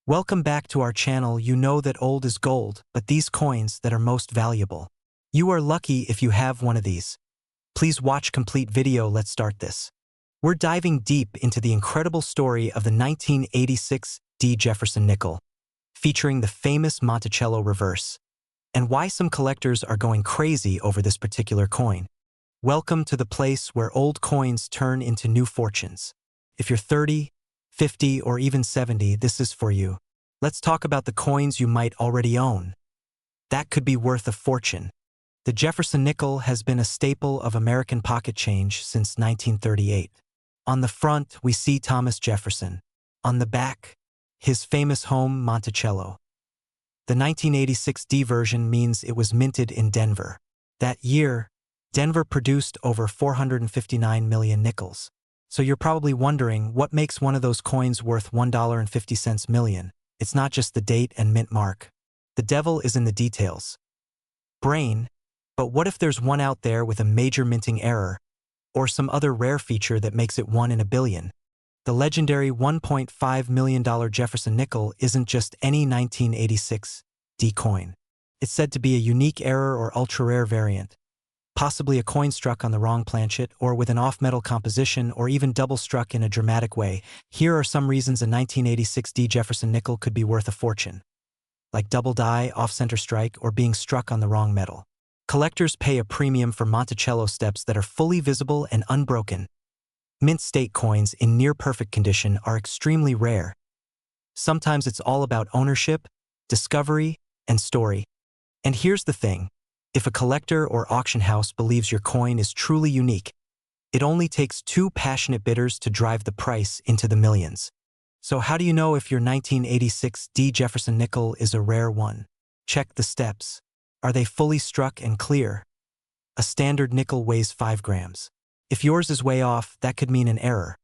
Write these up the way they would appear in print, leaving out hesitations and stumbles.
Welcome back to our channel. You know that old is gold, but these coins that are most valuable. You are lucky if you have one of these. Please watch complete video. Let's start this. We're diving deep into the incredible story of the 1986 Jefferson nickel, featuring the famous Monticello reverse, and why some collectors are going crazy over this particular coin. Welcome to the place where old coins turn into new fortunes. If you're 30, 50, or even 70, this is for you. Let's talk about the coins you might already own. That could be worth a fortune. The Jefferson nickel has been a staple of American pocket change since 1938. On the front, we see Thomas Jefferson. On the back, his famous home, Monticello. The 1986 D version means it was minted in Denver. That year, Denver produced over 459 million nickels. So you're probably wondering what makes one of those coins worth $1.50 million. It's not just the date and mint mark. The devil is in the details. Brain, but what if there's one out there with a major minting error, or some other rare feature that makes it 1 in a billion? The legendary $1.5 million Jefferson nickel isn't just any 1986 D coin. It's said to be a unique error or ultra-rare variant, possibly a coin struck on the wrong planchet or with an off-metal composition or even double-struck in a dramatic way. Here are some reasons a 1986 D Jefferson nickel could be worth a fortune, like double die, off-center strike, or being struck on the wrong metal. Collectors pay a premium for Monticello steps that are fully visible and unbroken. Mint state coins in near-perfect condition are extremely rare. Sometimes it's all about ownership, discovery, and story. And here's the thing. If a collector or auction house believes your coin is truly unique, it only takes 2 passionate bidders to drive the price into the millions. So how do you know if your 1986 D Jefferson nickel is a rare one? Check the steps. Are they fully struck and clear? A standard nickel weighs 5 grams. If yours is way off, that could mean an error.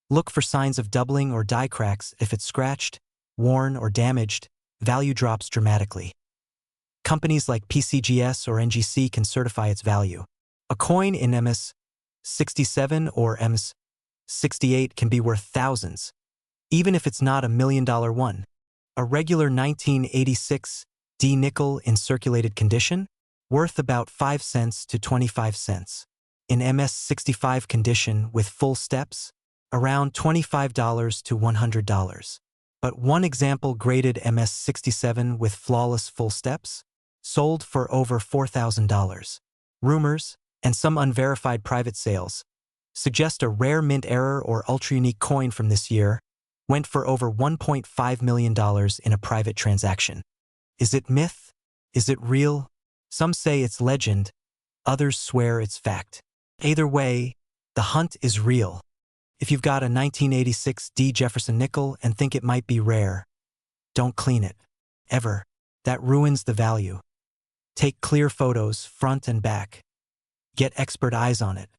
Look for signs of doubling or die cracks. If it's scratched, worn, or damaged, value drops dramatically. Companies like PCGS or NGC can certify its value. A coin in MS-67 or MS-68 can be worth thousands, even if it's not $1 million one. A regular 1986 D nickel in circulated condition, worth about 5 cents to 25 cents. In MS-65 condition with full steps, around $25 to $100. But one example graded MS-67 with flawless full steps sold for over $4,000. Rumors, and some unverified private sales, suggest a rare mint error or ultra-unique coin from this year went for over $1.5 million in a private transaction. Is it myth? Is it real? Some say it's legend, others swear it's fact. Either way, the hunt is real. If you've got a 1986 D Jefferson nickel and think it might be rare, don't clean it. Ever. That ruins the value. Take clear photos, front and back. Get expert eyes on it.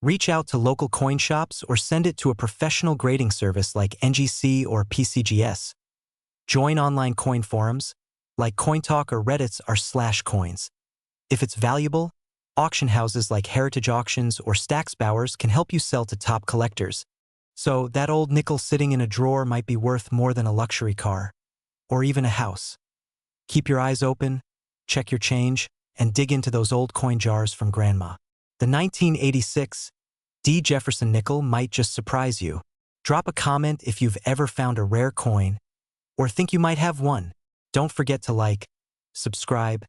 Reach out to local coin shops or send it to a professional grading service like NGC or PCGS. Join online coin forums, like CoinTalk or Reddit's r/coins. If it's valuable, auction houses like Heritage Auctions or Stax Bowers can help you sell to top collectors. So that old nickel sitting in a drawer might be worth more than a luxury car, or even a house. Keep your eyes open, check your change, and dig into those old coin jars from Grandma. The 1986 D Jefferson nickel might just surprise you. Drop a comment if you've ever found a rare coin, or think you might have one. Don't forget to like, subscribe,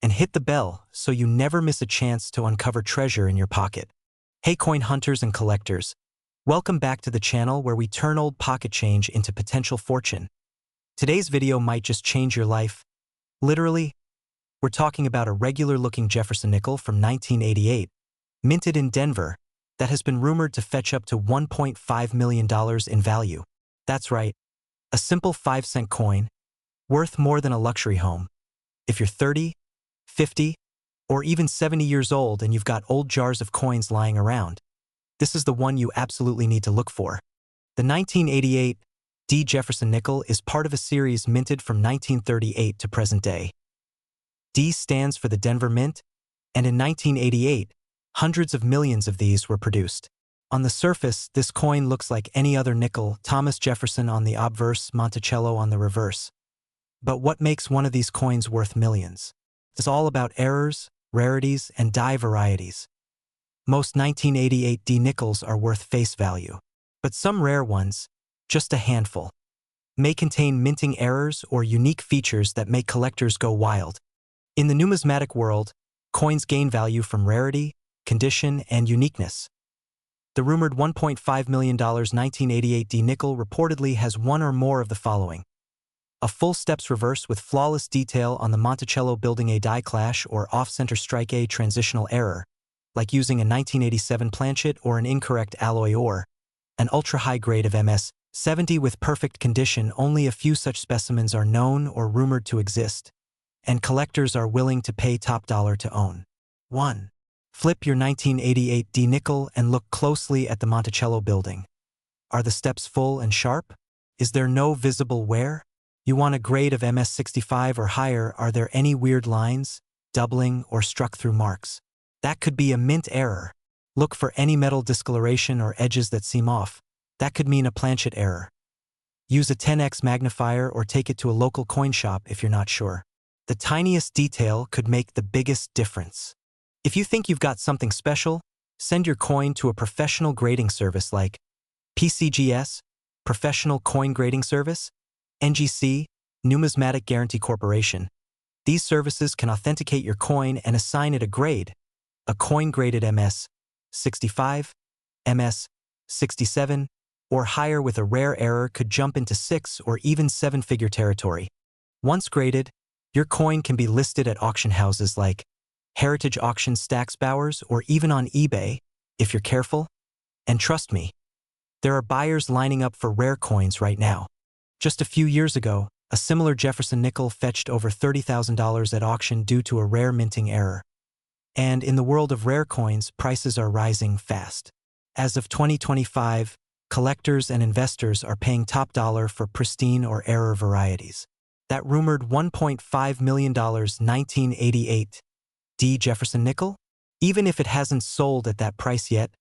and hit the bell so you never miss a chance to uncover treasure in your pocket. Hey coin hunters and collectors, welcome back to the channel where we turn old pocket change into potential fortune. Today's video might just change your life. Literally, we're talking about a regular-looking Jefferson nickel from 1988, minted in Denver, that has been rumored to fetch up to $1.5 million in value. That's right, a simple 5-cent coin, worth more than a luxury home. If you're 30, 50, or even 70 years old and you've got old jars of coins lying around, this is the one you absolutely need to look for. The 1988 D Jefferson nickel is part of a series minted from 1938 to present day. D stands for the Denver Mint, and in 1988, hundreds of millions of these were produced. On the surface, this coin looks like any other nickel, Thomas Jefferson on the obverse, Monticello on the reverse. But what makes one of these coins worth millions? It's all about errors, rarities, and die varieties. Most 1988 D nickels are worth face value. But some rare ones, just a handful, may contain minting errors or unique features that make collectors go wild. In the numismatic world, coins gain value from rarity, condition, and uniqueness. The rumored $1.5 million 1988 D nickel reportedly has one or more of the following: a full steps reverse with flawless detail on the Monticello building, a die clash or off-center strike, a transitional error, like using a 1987 planchet or an incorrect alloy ore, an ultra-high grade of MS-70 with perfect condition. Only a few such specimens are known or rumored to exist, and collectors are willing to pay top dollar to own. 1. Flip your 1988 D nickel and look closely at the Monticello building. Are the steps full and sharp? Is there no visible wear? You want a grade of MS-65 or higher. Are there any weird lines, doubling, or struck through marks? That could be a mint error. Look for any metal discoloration or edges that seem off. That could mean a planchet error. Use a 10x magnifier or take it to a local coin shop if you're not sure. The tiniest detail could make the biggest difference. If you think you've got something special, send your coin to a professional grading service like PCGS, Professional Coin Grading Service, NGC, Numismatic Guarantee Corporation. These services can authenticate your coin and assign it a grade. A coin graded MS-65, MS-67, or higher with a rare error could jump into 6 or even 7-figure territory. Once graded, your coin can be listed at auction houses like Heritage Auction, Stack's Bowers, or even on eBay, if you're careful. And trust me, there are buyers lining up for rare coins right now. Just a few years ago, a similar Jefferson nickel fetched over $30,000 at auction due to a rare minting error. And in the world of rare coins, prices are rising fast. As of 2025, collectors and investors are paying top dollar for pristine or error varieties. That rumored $1.5 million 1988 D Jefferson nickel? Even if it hasn't sold at that price yet,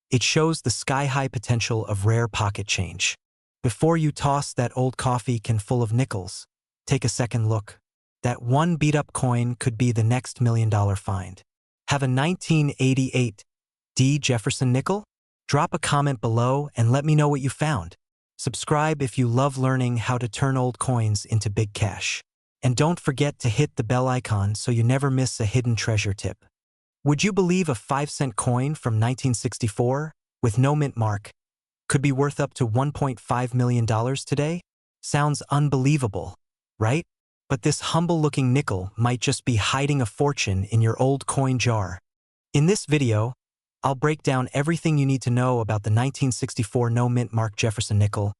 it shows the sky-high potential of rare pocket change. Before you toss that old coffee can full of nickels, take a second look. That one beat-up coin could be the next $1 million find. Have a 1988 D Jefferson nickel? Drop a comment below and let me know what you found. Subscribe if you love learning how to turn old coins into big cash. And don't forget to hit the bell icon so you never miss a hidden treasure tip. Would you believe a 5-cent coin from 1964, with no mint mark, could be worth up to $1.5 million today? Sounds unbelievable, right? But this humble-looking nickel might just be hiding a fortune in your old coin jar. In this video, I'll break down everything you need to know about the 1964 no mint mark Jefferson nickel,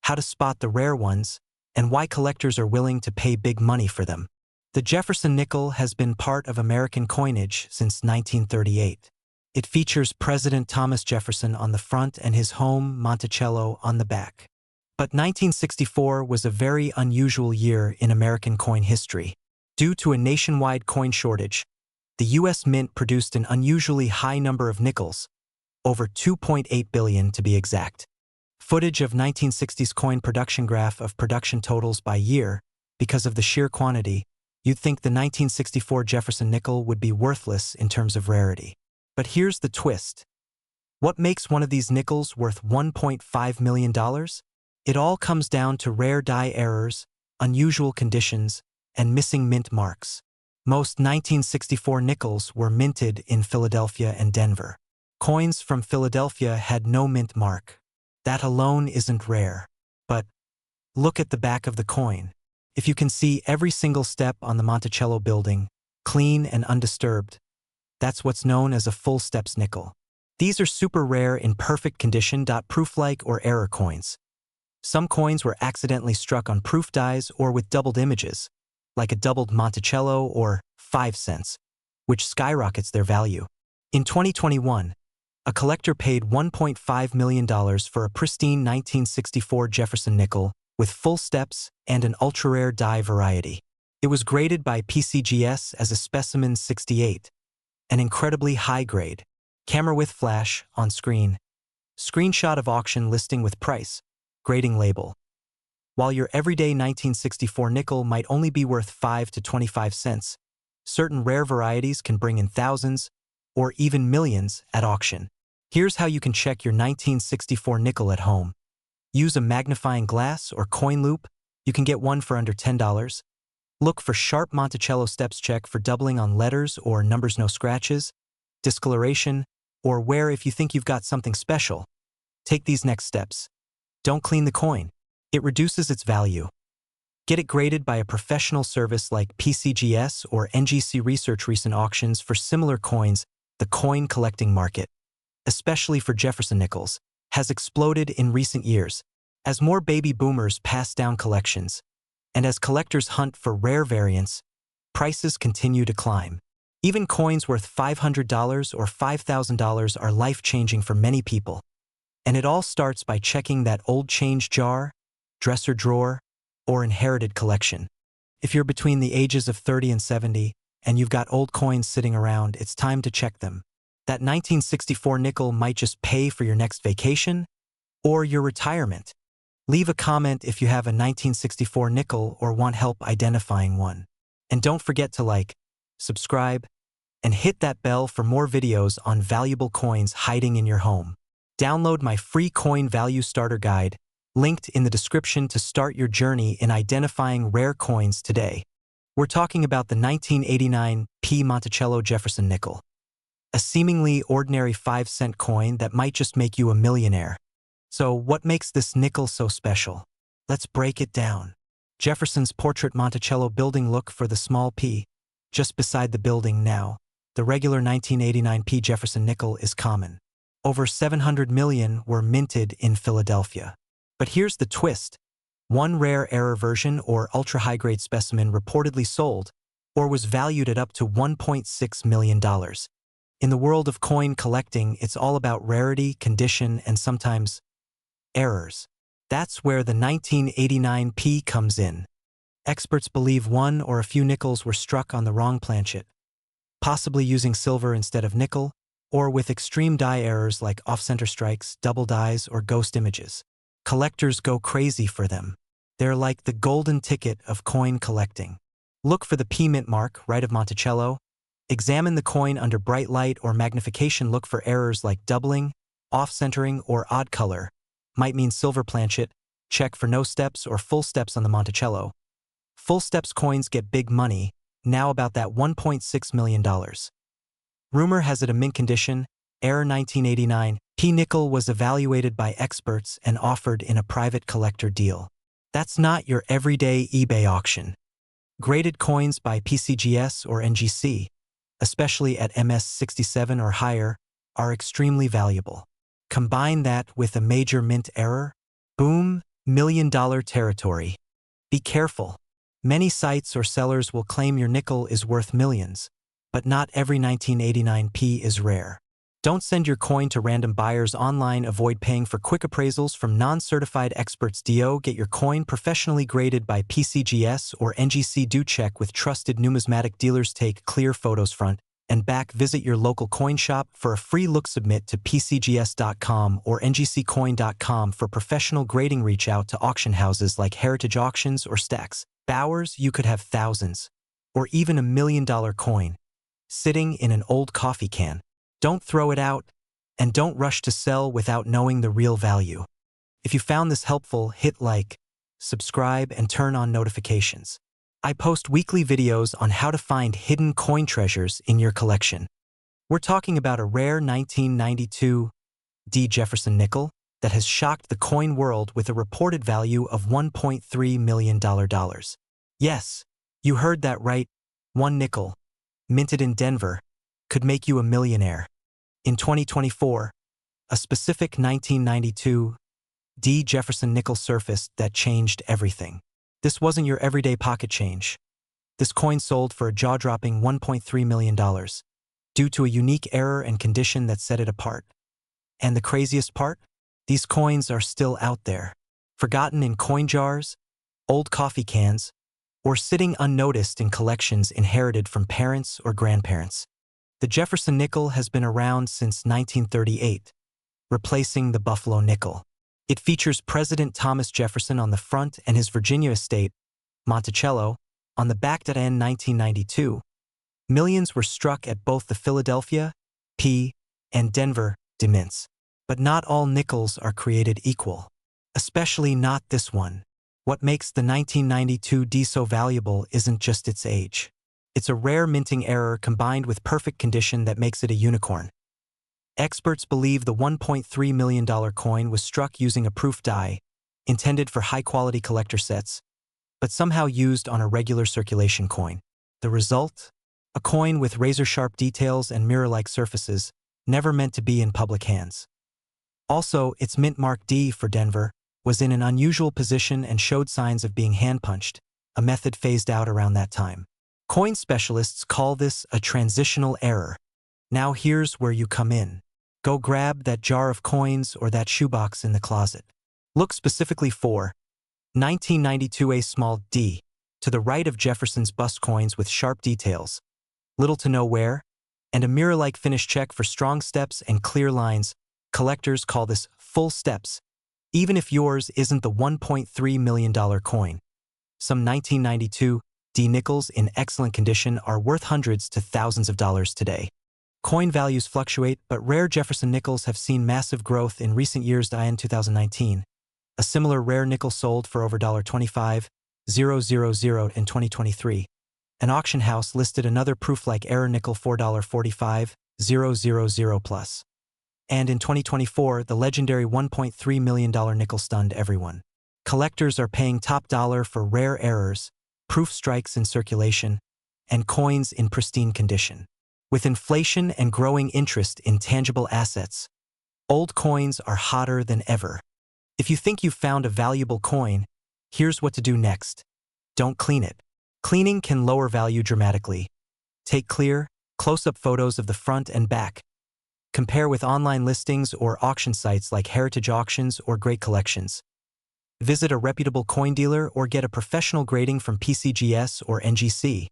how to spot the rare ones, and why collectors are willing to pay big money for them. The Jefferson nickel has been part of American coinage since 1938. It features President Thomas Jefferson on the front and his home, Monticello, on the back. But 1964 was a very unusual year in American coin history. Due to a nationwide coin shortage, the U.S. Mint produced an unusually high number of nickels, over 2.8 billion to be exact. Footage of 1960s coin production graph of production totals by year. Because of the sheer quantity, you'd think the 1964 Jefferson nickel would be worthless in terms of rarity. But here's the twist. What makes one of these nickels worth $1.5 million? It all comes down to rare die errors, unusual conditions, and missing mint marks. Most 1964 nickels were minted in Philadelphia and Denver. Coins from Philadelphia had no mint mark. That alone isn't rare. But look at the back of the coin. If you can see every single step on the Monticello building, clean and undisturbed, that's what's known as a full steps nickel. These are super rare in perfect condition. Proof-like or error coins. Some coins were accidentally struck on proof dies or with doubled images, like a doubled Monticello or 5 cents, which skyrockets their value. In 2021, a collector paid $1.5 million for a pristine 1964 Jefferson nickel with full steps and an ultra-rare die variety. It was graded by PCGS as a specimen 68, an incredibly high grade. Camera with flash, on screen. Screenshot of auction listing with price. Grading label. While your everyday 1964 nickel might only be worth 5 to 25 cents, certain rare varieties can bring in thousands or even millions at auction. Here's how you can check your 1964 nickel at home. Use a magnifying glass or coin loop. You can get one for under $10. Look for sharp Monticello steps. Check for doubling on letters or numbers, no scratches, discoloration, or wear if you think you've got something special. Take these next steps. Don't clean the coin. It reduces its value. Get it graded by a professional service like PCGS or NGC Research. Recent auctions for similar coins, the coin collecting market, especially for Jefferson nickels, has exploded in recent years as more baby boomers pass down collections, and as collectors hunt for rare variants, prices continue to climb. Even coins worth $500 or $5,000 are life-changing for many people. And it all starts by checking that old change jar, dresser drawer, or inherited collection. If you're between the ages of 30 and 70 and you've got old coins sitting around, it's time to check them. That 1964 nickel might just pay for your next vacation or your retirement. Leave a comment if you have a 1964 nickel or want help identifying one. And don't forget to like, subscribe, and hit that bell for more videos on valuable coins hiding in your home. Download my free coin value starter guide, linked in the description, to start your journey in identifying rare coins today. We're talking about the 1989 P. Monticello Jefferson nickel, a seemingly ordinary 5-cent coin that might just make you a millionaire. So what makes this nickel so special? Let's break it down. Jefferson's portrait Monticello building. Look for the small P just beside the building now. The regular 1989 P. Jefferson nickel is common. Over 700 million were minted in Philadelphia. But here's the twist. One rare error version or ultra-high-grade specimen reportedly sold or was valued at up to $1.6 million. In the world of coin collecting, it's all about rarity, condition, and sometimes errors. That's where the 1989 P comes in. Experts believe one or a few nickels were struck on the wrong planchet, possibly using silver instead of nickel, or with extreme die errors like off-center strikes, double dies, or ghost images. Collectors go crazy for them. They're like the golden ticket of coin collecting. Look for the P mint mark, right of Monticello. Examine the coin under bright light or magnification. Look for errors like doubling, off-centering, or odd color. Might mean silver planchet. Check for no steps or full steps on the Monticello. Full steps coins get big money, now about that $1.6 million. Rumor has it a mint condition, error 1989, P nickel was evaluated by experts and offered in a private collector deal. That's not your everyday eBay auction. Graded coins by PCGS or NGC, especially at MS67 or higher, are extremely valuable. Combine that with a major mint error, boom, million-dollar territory. Be careful. Many sites or sellers will claim your nickel is worth millions, but not every 1989 P is rare. Don't send your coin to random buyers online. Avoid paying for quick appraisals from non-certified experts. Get your coin professionally graded by PCGS or NGC. Do check with trusted numismatic dealers. Take clear photos front and back. Visit your local coin shop for a free look. Submit to PCGS.com or NGCcoin.com for professional grading. Reach out to auction houses like Heritage Auctions or Stacks Bowers. You could have thousands or even $1 million coin sitting in an old coffee can. Don't throw it out, and don't rush to sell without knowing the real value. If you found this helpful, hit like, subscribe, and turn on notifications. I post weekly videos on how to find hidden coin treasures in your collection. We're talking about a rare 1992 D. Jefferson nickel that has shocked the coin world with a reported value of $1.3 million. Yes, you heard that right. One nickel, minted in Denver, could make you a millionaire. In 2024, a specific 1992 D. Jefferson nickel surfaced that changed everything. This wasn't your everyday pocket change. This coin sold for a jaw-dropping $1.3 million due to a unique error and condition that set it apart. And the craziest part? These coins are still out there, forgotten in coin jars, old coffee cans, or sitting unnoticed in collections inherited from parents or grandparents. The Jefferson nickel has been around since 1938, replacing the Buffalo nickel. It features President Thomas Jefferson on the front and his Virginia estate, Monticello, on the back. In 1992, millions were struck at both the Philadelphia, P, and Denver mints. But not all nickels are created equal. Especially not this one. What makes the 1992 D so valuable isn't just its age. It's a rare minting error combined with perfect condition that makes it a unicorn. Experts believe the $1.3 million coin was struck using a proof die, intended for high-quality collector sets, but somehow used on a regular circulation coin. The result? A coin with razor-sharp details and mirror-like surfaces, never meant to be in public hands. Also, its mint mark D for Denver was in an unusual position and showed signs of being hand-punched, a method phased out around that time. Coin specialists call this a transitional error. Now here's where you come in. Go grab that jar of coins or that shoebox in the closet. Look specifically for 1992 A small d, to the right of Jefferson's bust coins with sharp details, little to no wear, and a mirror-like finish. Check for strong steps and clear lines. Collectors call this full steps, even if yours isn't the $1.3 million coin. Some 1992 D nickels in excellent condition are worth hundreds to thousands of dollars today. Coin values fluctuate, but rare Jefferson nickels have seen massive growth in recent years. In 2019, a similar rare nickel sold for over $25,000 in 2023. An auction house listed another proof-like error nickel $4.45,000 plus. And in 2024, the legendary $1.3 million nickel stunned everyone. Collectors are paying top dollar for rare errors, proof strikes in circulation, and coins in pristine condition. With inflation and growing interest in tangible assets, old coins are hotter than ever. If you think you've found a valuable coin, here's what to do next. Don't clean it. Cleaning can lower value dramatically. Take clear, close-up photos of the front and back. Compare with online listings or auction sites like Heritage Auctions or Great Collections. Visit a reputable coin dealer or get a professional grading from PCGS or NGC.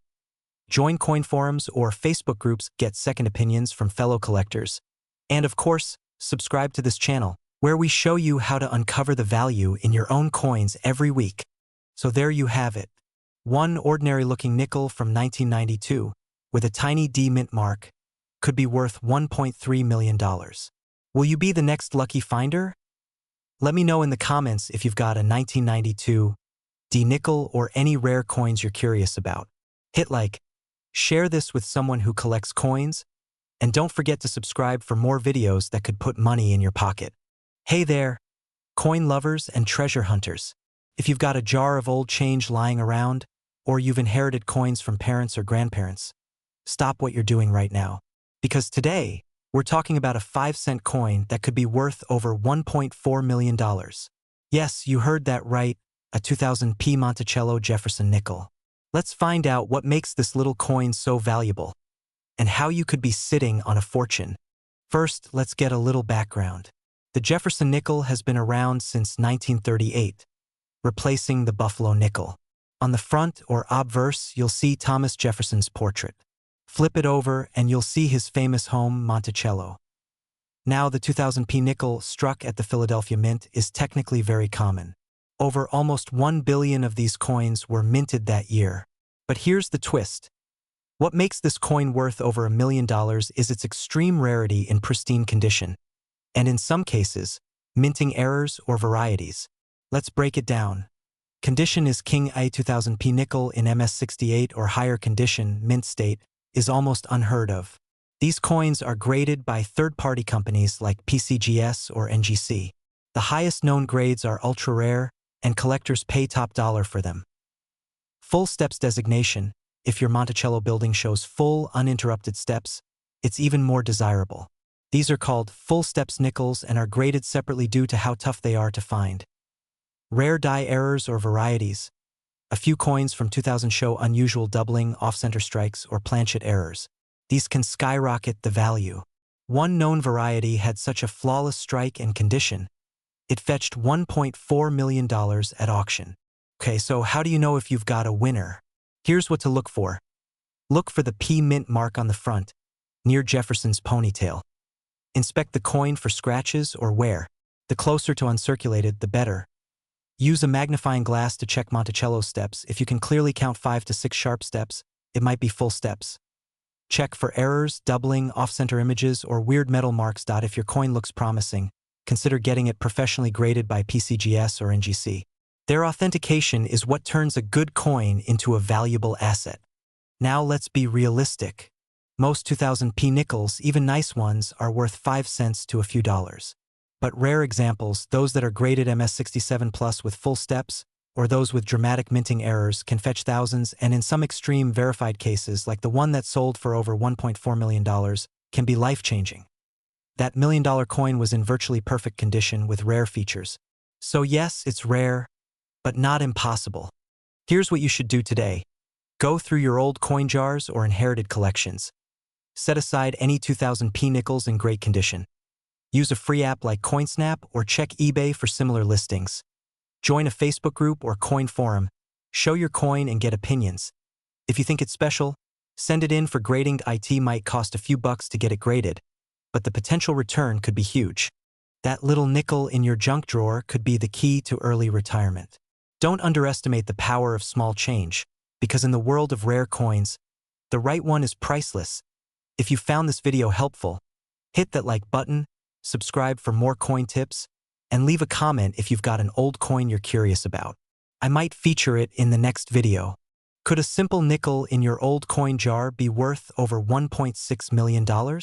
Join coin forums or Facebook groups, get second opinions from fellow collectors. And of course, subscribe to this channel, where we show you how to uncover the value in your own coins every week. So there you have it. One ordinary-looking nickel from 1992, with a tiny D mint mark, could be worth $1.3 million. Will you be the next lucky finder? Let me know in the comments if you've got a 1992 D nickel or any rare coins you're curious about. Hit like, share this with someone who collects coins, and don't forget to subscribe for more videos that could put money in your pocket. Hey there, coin lovers and treasure hunters. If you've got a jar of old change lying around, or you've inherited coins from parents or grandparents, stop what you're doing right now. Because today, we're talking about a 5-cent coin that could be worth over $1.4 million. Yes, you heard that right, a 2000 P Monticello Jefferson nickel. Let's find out what makes this little coin so valuable, and how you could be sitting on a fortune. First, let's get a little background. The Jefferson nickel has been around since 1938, replacing the Buffalo nickel. On the front or obverse, you'll see Thomas Jefferson's portrait. Flip it over and you'll see his famous home, Monticello. Now, the 2000 P nickel struck at the Philadelphia Mint is technically very common. Over almost 1 billion of these coins were minted that year. But here's the twist. What makes this coin worth over $1 million is its extreme rarity in pristine condition, and in some cases, minting errors or varieties. Let's break it down. Condition is king. A 2000 P nickel in MS68 or higher condition, mint state, is almost unheard of. These coins are graded by third-party companies like PCGS or NGC. The highest known grades are ultra-rare, and collectors pay top dollar for them. Full steps designation. If your Monticello building shows full, uninterrupted steps, it's even more desirable. These are called full steps nickels and are graded separately due to how tough they are to find. Rare die errors or varieties. A few coins from 2000 show unusual doubling, off-center strikes, or planchet errors. These can skyrocket the value. One known variety had such a flawless strike and condition, it fetched $1.4 million at auction. Okay, so how do you know if you've got a winner? Here's what to look for. Look for the P mint mark on the front, near Jefferson's ponytail. Inspect the coin for scratches or wear. The closer to uncirculated, the better. Use a magnifying glass to check Monticello steps. If you can clearly count 5 to 6 sharp steps, it might be full steps. Check for errors, doubling, off-center images, or weird metal marks. If your coin looks promising, consider getting it professionally graded by PCGS or NGC. Their authentication is what turns a good coin into a valuable asset. Now let's be realistic. Most 2000p nickels, even nice ones, are worth 5 cents to a few dollars. But rare examples, those that are graded MS67 plus with full steps, or those with dramatic minting errors, can fetch thousands, and in some extreme verified cases, like the one that sold for over $1.4 million, can be life-changing. That $1 million coin was in virtually perfect condition with rare features. So yes, it's rare, but not impossible. Here's what you should do today. Go through your old coin jars or inherited collections. Set aside any 2000p nickels in great condition. Use a free app like CoinSnap or check eBay for similar listings. Join a Facebook group or coin forum. Show your coin and get opinions. If you think it's special, send it in for grading. It might cost a few bucks to get it graded, but the potential return could be huge. That little nickel in your junk drawer could be the key to early retirement. Don't underestimate the power of small change, because in the world of rare coins, the right one is priceless. If you found this video helpful, hit that like button, subscribe for more coin tips, and leave a comment if you've got an old coin you're curious about. I might feature it in the next video. Could a simple nickel in your old coin jar be worth over $1.6 million?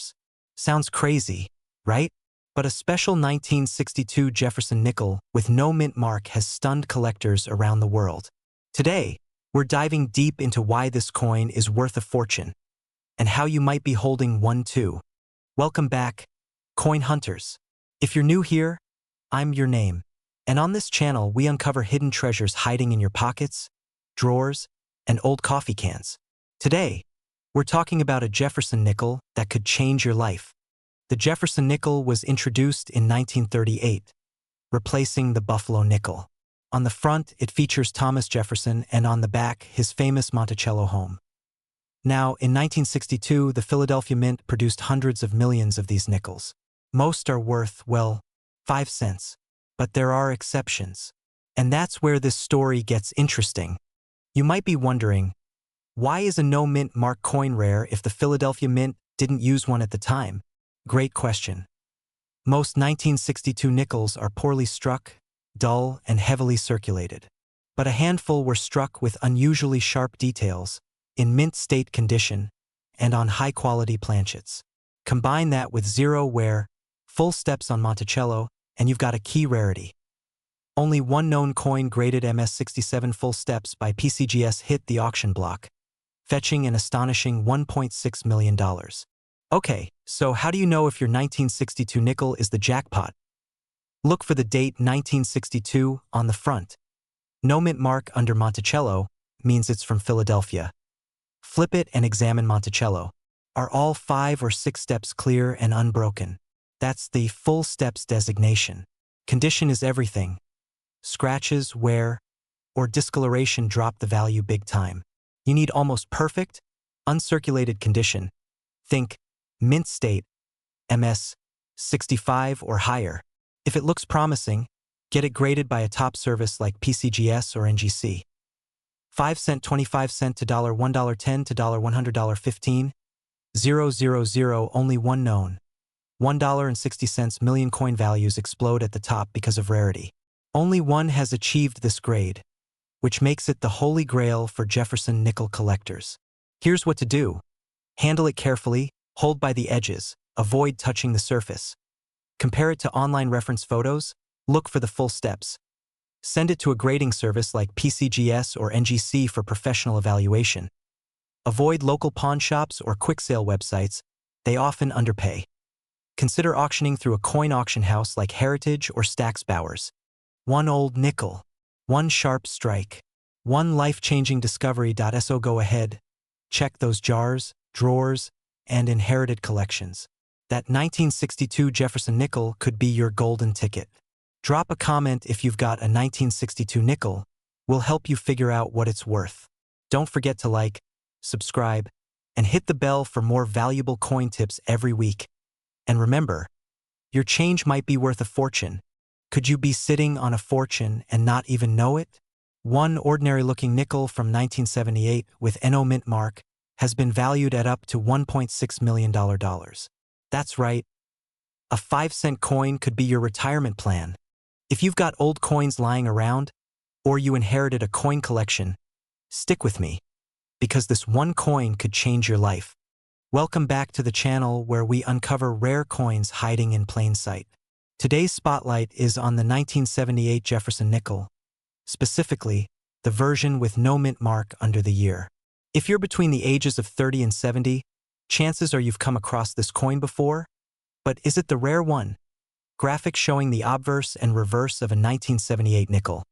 Sounds crazy, right? But a special 1962 Jefferson nickel with no mint mark has stunned collectors around the world. Today, we're diving deep into why this coin is worth a fortune, and how you might be holding one too. Welcome back, coin hunters. If you're new here, I'm your name. And on this channel, we uncover hidden treasures hiding in your pockets, drawers, and old coffee cans. Today, we're talking about a Jefferson nickel that could change your life. The Jefferson nickel was introduced in 1938, replacing the Buffalo nickel. On the front, it features Thomas Jefferson, and on the back, his famous Monticello home. Now, in 1962, the Philadelphia Mint produced hundreds of millions of these nickels. Most are worth, well, 5 cents. But there are exceptions. And that's where this story gets interesting. You might be wondering, why is a no-mint mark coin rare if the Philadelphia Mint didn't use one at the time? Great question. Most 1962 nickels are poorly struck, dull, and heavily circulated. But a handful were struck with unusually sharp details, in mint state condition, and on high-quality planchets. Combine that with zero wear, full steps on Monticello, and you've got a key rarity. Only one known coin graded MS67 full steps by PCGS hit the auction block, fetching an astonishing $1.6 million. Okay, so how do you know if your 1962 nickel is the jackpot? Look for the date 1962 on the front. No mint mark under Monticello means it's from Philadelphia. Flip it and examine Monticello. Are all 5 or 6 steps clear and unbroken? That's the full steps designation. Condition is everything. Scratches, wear, or discoloration drop the value big time. You need almost perfect, uncirculated condition. Think mint state, MS 65 or higher. If it looks promising, get it graded by a top service like PCGS or NGC. 5 cent, 25 cent to $1, $10 to $100, 15, 000, only one known. $1.60 million coin values explode at the top because of rarity. Only one has achieved this grade, which makes it the holy grail for Jefferson nickel collectors. Here's what to do. Handle it carefully, hold by the edges, avoid touching the surface. Compare it to online reference photos, look for the full steps. Send it to a grading service like PCGS or NGC for professional evaluation. Avoid local pawn shops or quick sale websites, they often underpay. Consider auctioning through a coin auction house like Heritage or Stack's Bowers. One old nickel, one sharp strike, one life-changing discovery. So go ahead, check those jars, drawers, and inherited collections. That 1962 Jefferson nickel could be your golden ticket. Drop a comment if you've got a 1962 nickel. We'll help you figure out what it's worth. Don't forget to like, subscribe, and hit the bell for more valuable coin tips every week. And remember, Your change might be worth a fortune. Could you be sitting on a fortune and not even know it? One ordinary-looking nickel from 1978 with NO mint mark has been valued at up to $1.6 million. That's right. A 5-cent coin could be your retirement plan. If you've got old coins lying around, or you inherited a coin collection, stick with me, because this one coin could change your life. Welcome back to the channel where we uncover rare coins hiding in plain sight. Today's spotlight is on the 1978 Jefferson nickel, specifically, the version with no mint mark under the year. If you're between the ages of 30 and 70, chances are you've come across this coin before. But is it the rare one? Graphics showing the obverse and reverse of a 1978 nickel.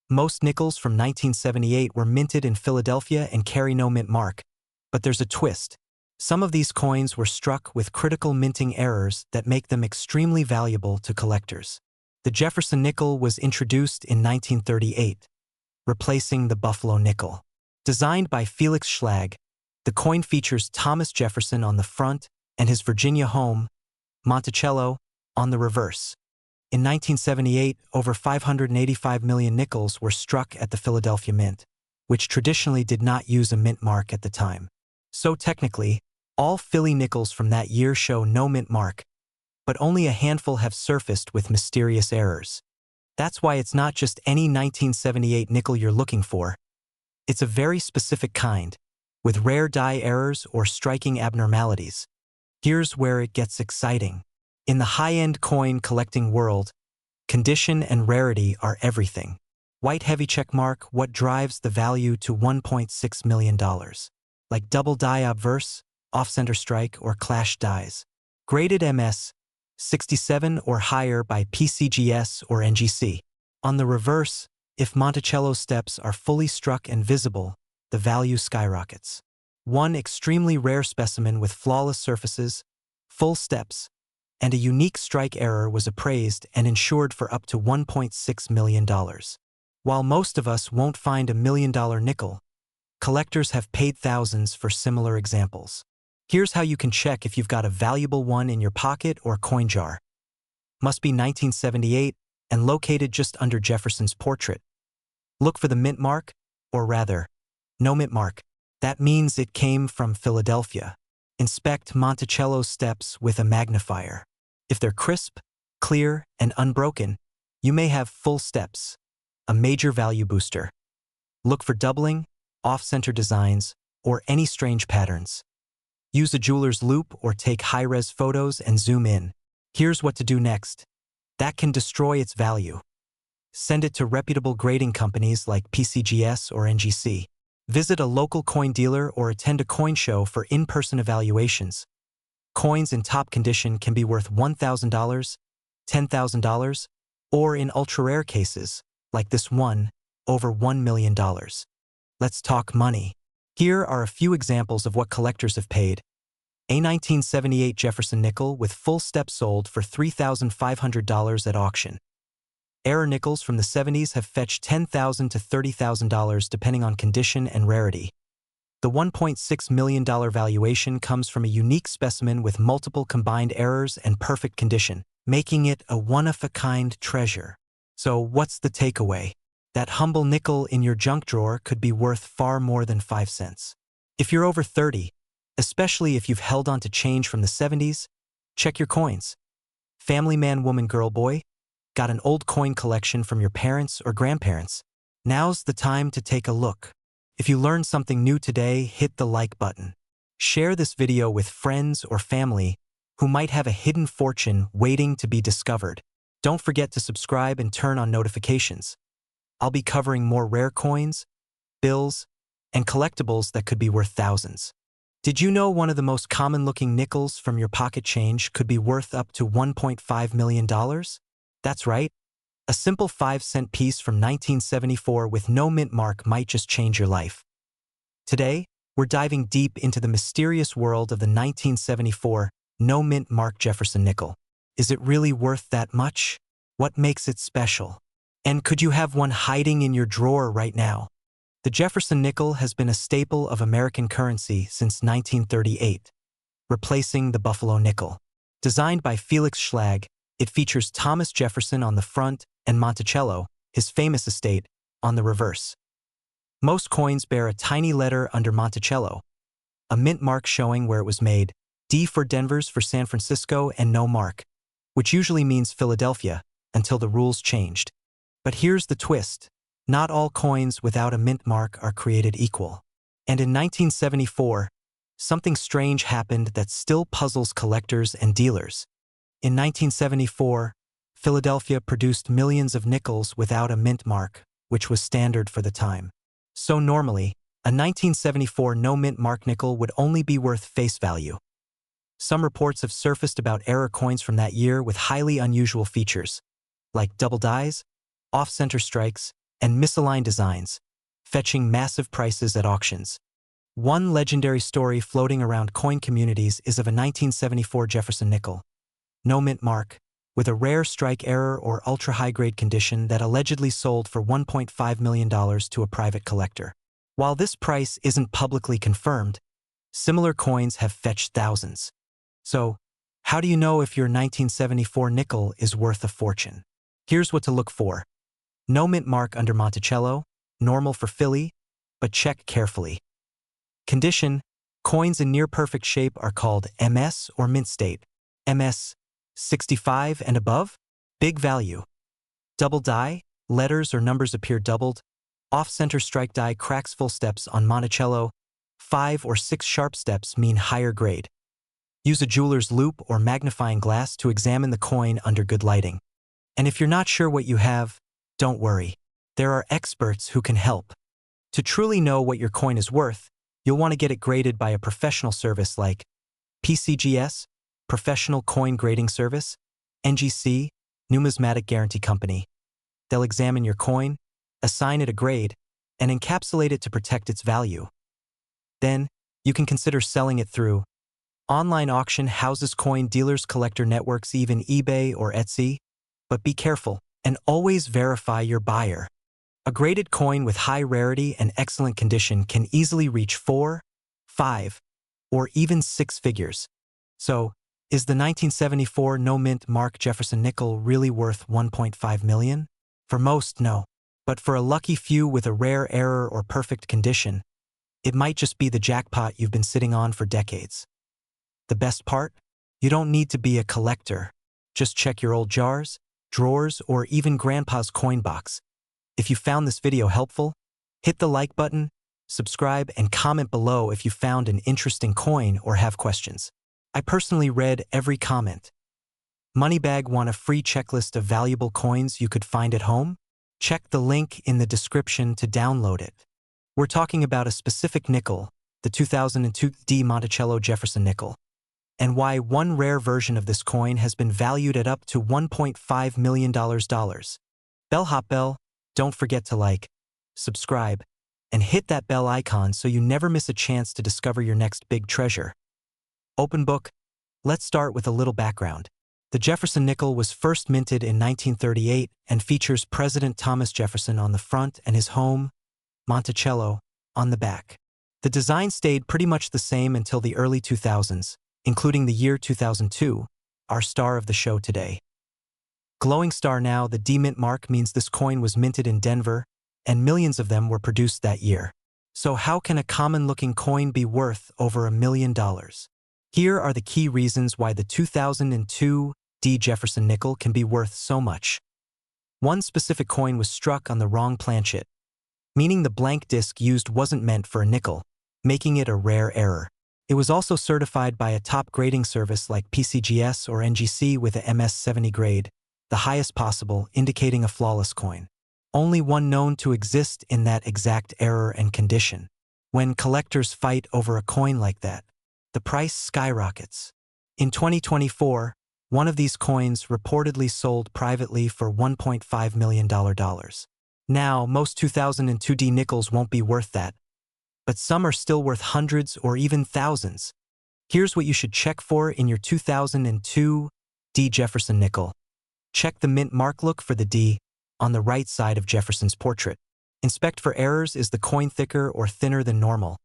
Most nickels from 1978 were minted in Philadelphia and carry no mint mark. But there's a twist. Some of these coins were struck with critical minting errors that make them extremely valuable to collectors. The Jefferson nickel was introduced in 1938, replacing the Buffalo nickel. Designed by Felix Schlag, the coin features Thomas Jefferson on the front and his Virginia home, Monticello, on the reverse. In 1978, over 585 million nickels were struck at the Philadelphia Mint, which traditionally did not use a mint mark at the time. So technically, all Philly nickels from that year show no mint mark, but only a handful have surfaced with mysterious errors. That's why it's not just any 1978 nickel you're looking for. It's a very specific kind, with rare die errors or striking abnormalities. Here's where it gets exciting. In the high-end coin collecting world, condition and rarity are everything. White heavy check mark, what drives the value to $1.6 million. Like double die obverse, off-center strike, or clash dies. Graded MS, 67 or higher by PCGS or NGC. On the reverse, if Monticello steps are fully struck and visible, the value skyrockets. One extremely rare specimen with flawless surfaces, full steps, and a unique strike error was appraised and insured for up to $1.6 million. While most of us won't find $1 million nickel, collectors have paid thousands for similar examples. Here's how you can check if you've got a valuable one in your pocket or coin jar. Must be 1978 and located just under Jefferson's portrait. Look for the mint mark, or rather, no mint mark. That means it came from Philadelphia. Inspect Monticello's steps with a magnifier. If they're crisp, clear, and unbroken, you may have full steps, a major value booster. Look for doubling, off-center designs, or any strange patterns. Use a jeweler's loupe or take high-res photos and zoom in. Here's what to do next. That can destroy its value. Send it to reputable grading companies like PCGS or NGC. Visit a local coin dealer or attend a coin show for in-person evaluations. Coins in top condition can be worth $1,000, $10,000, or in ultra-rare cases, like this one, over $1 million. Let's talk money. Here are a few examples of what collectors have paid. A 1978 Jefferson nickel with full step sold for $3,500 at auction. Error nickels from the 70s have fetched $10,000 to $30,000 depending on condition and rarity. The $1.6 million valuation comes from a unique specimen with multiple combined errors and perfect condition, making it a one-of-a-kind treasure. So what's the takeaway? That humble nickel in your junk drawer could be worth far more than 5 cents. If you're over 30, especially if you've held on to change from the 70s, check your coins. Family man, woman, girl, boy? Got an old coin collection from your parents or grandparents? Now's the time to take a look. If you learned something new today, hit the like button. Share this video with friends or family who might have a hidden fortune waiting to be discovered. Don't forget to subscribe and turn on notifications. I'll be covering more rare coins, bills, and collectibles that could be worth thousands. Did you know one of the most common-looking nickels from your pocket change could be worth up to $1.5 million? That's right. A simple 5-cent piece from 1974 with no mint mark might just change your life. Today, we're diving deep into the mysterious world of the 1974 no mint mark Jefferson nickel. Is it really worth that much? What makes it special? And could you have one hiding in your drawer right now? The Jefferson nickel has been a staple of American currency since 1938, replacing the Buffalo nickel. Designed by Felix Schlag, it features Thomas Jefferson on the front and Monticello, his famous estate, on the reverse. Most coins bear a tiny letter under Monticello, a mint mark showing where it was made, D for Denver's for San Francisco, and no mark, which usually means Philadelphia, until the rules changed. But here's the twist. Not all coins without a mint mark are created equal. And in 1974, something strange happened that still puzzles collectors and dealers. In 1974, Philadelphia produced millions of nickels without a mint mark, which was standard for the time. So normally, a 1974 no-mint mark nickel would only be worth face value. Some reports have surfaced about error coins from that year with highly unusual features, like double dies, off-center strikes, and misaligned designs, fetching massive prices at auctions. One legendary story floating around coin communities is of a 1974 Jefferson nickel, no mint mark, with a rare strike error or ultra-high-grade condition that allegedly sold for $1.5 million to a private collector. While this price isn't publicly confirmed, similar coins have fetched thousands. So, how do you know if your 1974 nickel is worth a fortune? Here's what to look for. No mint mark under Monticello, normal for Philly, but check carefully. Condition: coins in near-perfect shape are called MS or mint state. MS 65 and above, big value. Double die, letters or numbers appear doubled. Off-center strike die cracks full steps on Monticello. 5 or 6 sharp steps mean higher grade. Use a jeweler's loupe or magnifying glass to examine the coin under good lighting. And if you're not sure what you have, don't worry. There are experts who can help. To truly know what your coin is worth, you'll want to get it graded by a professional service like PCGS, Professional Coin Grading Service, NGC, Numismatic Guarantee Company. They'll examine your coin, assign it a grade, and encapsulate it to protect its value. Then, you can consider selling it through online auction houses, coin dealers, collector networks, even eBay or Etsy. But be careful and always verify your buyer. A graded coin with high rarity and excellent condition can easily reach 4, 5, or even 6 figures. So, is the 1974 no-mint mark Jefferson nickel really worth $1.5 million? For most, no. But for a lucky few with a rare error or perfect condition, it might just be the jackpot you've been sitting on for decades. The best part? You don't need to be a collector. Just check your old jars, drawers, or even Grandpa's coin box. If you found this video helpful, hit the like button, subscribe, and comment below if you found an interesting coin or have questions. I personally read every comment. Moneybag want a free checklist of valuable coins you could find at home? Check the link in the description to download it. We're talking about a specific nickel, the 2002 D Monticello Jefferson nickel, and why one rare version of this coin has been valued at up to $1.5 million. Bellhop Bell, don't forget to like, subscribe, and hit that bell icon so you never miss a chance to discover your next big treasure. Open book. Let's start with a little background. The Jefferson nickel was first minted in 1938 and features President Thomas Jefferson on the front and his home, Monticello, on the back. The design stayed pretty much the same until the early 2000s, including the year 2002, our star of the show today. Glowing star now, the D mint mark means this coin was minted in Denver, and millions of them were produced that year. So how can a common-looking coin be worth over $1 million? Here are the key reasons why the 2002 D Jefferson nickel can be worth so much. One specific coin was struck on the wrong planchet, meaning the blank disc used wasn't meant for a nickel, making it a rare error. It was also certified by a top grading service like PCGS or NGC with a MS-70 grade, the highest possible, indicating a flawless coin. Only one known to exist in that exact error and condition. When collectors fight over a coin like that, the price skyrockets. In 2024, one of these coins reportedly sold privately for $1.5 million. Now, most 2002 D nickels won't be worth that, but some are still worth hundreds or even thousands. Here's what you should check for in your 2002 D Jefferson nickel. Check the mint mark. Look for the D on the right side of Jefferson's portrait. Inspect for errors. Is the coin thicker or thinner than normal?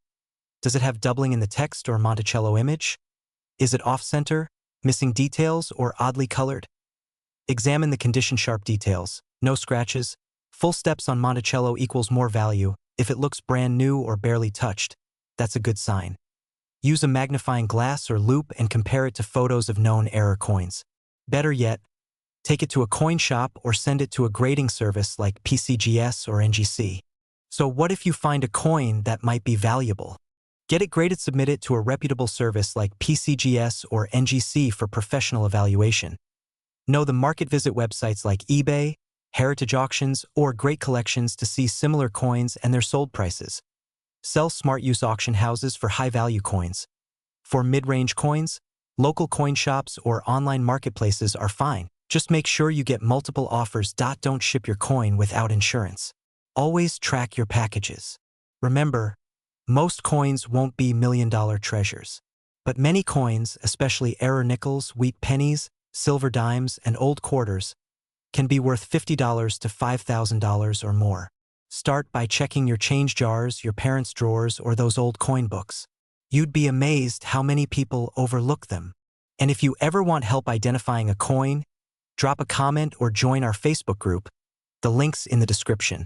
Does it have doubling in the text or Monticello image? Is it off-center, Missing details or oddly colored? Examine the condition. Sharp details, no scratches. Full steps on Monticello equals more value. If it looks brand new or barely touched, that's a good sign. Use a magnifying glass or loupe and compare it to photos of known error coins. Better yet, take it to a coin shop or send it to a grading service like PCGS or NGC. So what if you find a coin that might be valuable? Get it graded. Submit it to a reputable service like PCGS or NGC for professional evaluation. Know the market. Visit websites like eBay, heritage auctions, or Great Collections to see similar coins and their sold prices. Sell smart. Use auction houses for high-value coins. For mid-range coins, local coin shops or online marketplaces are fine. Just make sure you get multiple offers. Don't ship your coin without insurance. Always track your packages. Remember, most coins won't be million-dollar treasures. But many coins, especially error nickels, wheat pennies, silver dimes, and old quarters, can be worth $50 to $5,000 or more. Start by checking your change jars, your parents' drawers, or those old coin books. You'd be amazed how many people overlook them. And if you ever want help identifying a coin, drop a comment or join our Facebook group. The link's in the description.